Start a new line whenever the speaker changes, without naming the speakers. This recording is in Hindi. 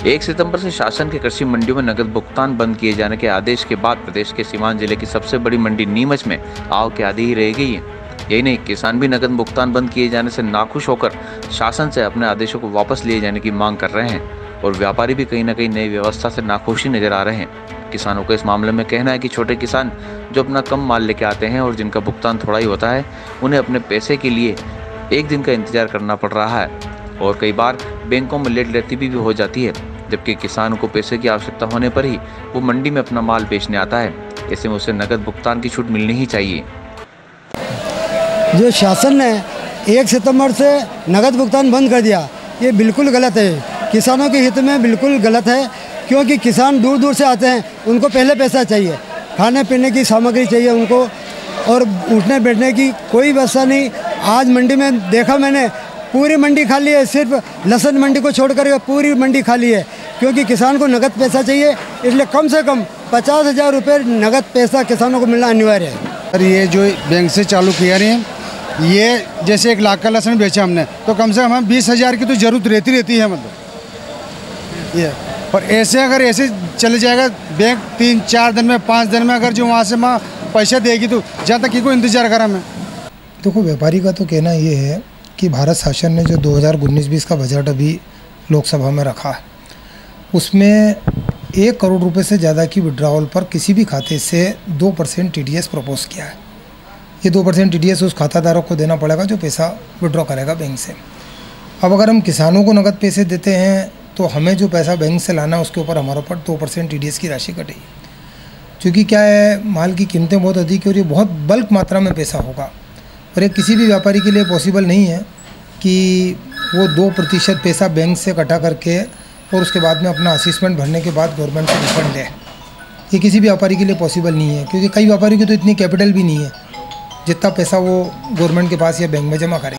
1 सितंबर से शासन के कृषि मंडियों में नकद भुगतान बंद किए जाने के आदेश के बाद प्रदेश के सीवान जिले की सबसे बड़ी मंडी नीमच में आव के आदी ही रह गई है। यही नहीं, किसान भी नकद भुगतान बंद किए जाने से नाखुश होकर शासन से अपने आदेशों को वापस लिए जाने की मांग कर रहे हैं और व्यापारी भी कहीं न कहीं नई व्यवस्था से नाखुश ही नजर आ रहे हैं। किसानों का इस मामले में कहना है कि छोटे किसान जो अपना कम माल लेके आते हैं और जिनका भुगतान थोड़ा ही होता है, उन्हें अपने पैसे के लिए एक दिन का इंतजार करना पड़ रहा है और कई बार बैंकों में लेट लेती भी हो जाती है, जबकि किसान को पैसे की आवश्यकता होने पर ही वो मंडी में अपना माल बेचने आता है। ऐसे में उसे नकद भुगतान की छूट मिलनी ही चाहिए।
जो शासन ने 1 सितंबर से नकद भुगतान बंद कर दिया, ये बिल्कुल गलत है। किसानों के हित में बिल्कुल गलत है, क्योंकि किसान दूर दूर से आते हैं, उनको पहले पैसा चाहिए, खाने पीने की सामग्री चाहिए उनको, और उठने बैठने की कोई व्यवस्था नहीं। आज मंडी में देखा मैंने, पूरी मंडी खाली है, सिर्फ लहसुन मंडी को छोड़कर पूरी मंडी खाली है, क्योंकि किसान को नगद पैसा चाहिए। इसलिए कम से कम 50,000 रुपये नगद पैसा किसानों को मिलना अनिवार्य है।
और ये जो बैंक से चालू किया रहे हैं, ये जैसे 1 लाख का लहसुन बेचा हमने, तो कम से कम हमें 20,000 की तो ज़रूरत रहती है, मतलब ये। और ऐसे अगर ऐसे चले जाएगा बैंक 3-4 दिन में, 5 दिन में, अगर जो वहाँ से पैसा देगी तो जहाँ तक को इंतज़ार करा मैं।
देखो, व्यापारी का तो कहना ये है कि भारत शासन ने जो 2019-20 का बजट अभी लोकसभा में रखा है, उसमें 1 करोड़ रुपए से ज़्यादा की विड्रॉवल पर किसी भी खाते से 2% TDS प्रपोज किया है। ये 2% TDS उस खाताधारक को देना पड़ेगा जो पैसा विड्रॉ करेगा बैंक से। अब अगर हम किसानों को नकद पैसे देते हैं तो हमें जो पैसा बैंक से लाना है उसके ऊपर हमारे ऊपर 2% TDS की राशि कटेगी, क्योंकि क्या है, माल की कीमतें बहुत अधिक है और ये बहुत बल्क मात्रा में पैसा होगा और ये किसी भी व्यापारी के लिए पॉसिबल नहीं है कि वो 2% पैसा बैंक से इकट्ठा करके और उसके बाद में अपना असेसमेंट भरने के बाद गवर्नमेंट से रिफंड ले। ये किसी भी व्यापारी के लिए पॉसिबल नहीं है, क्योंकि कई व्यापारी की तो इतनी कैपिटल भी नहीं है जितना पैसा वो गवर्नमेंट के पास या बैंक में जमा करें।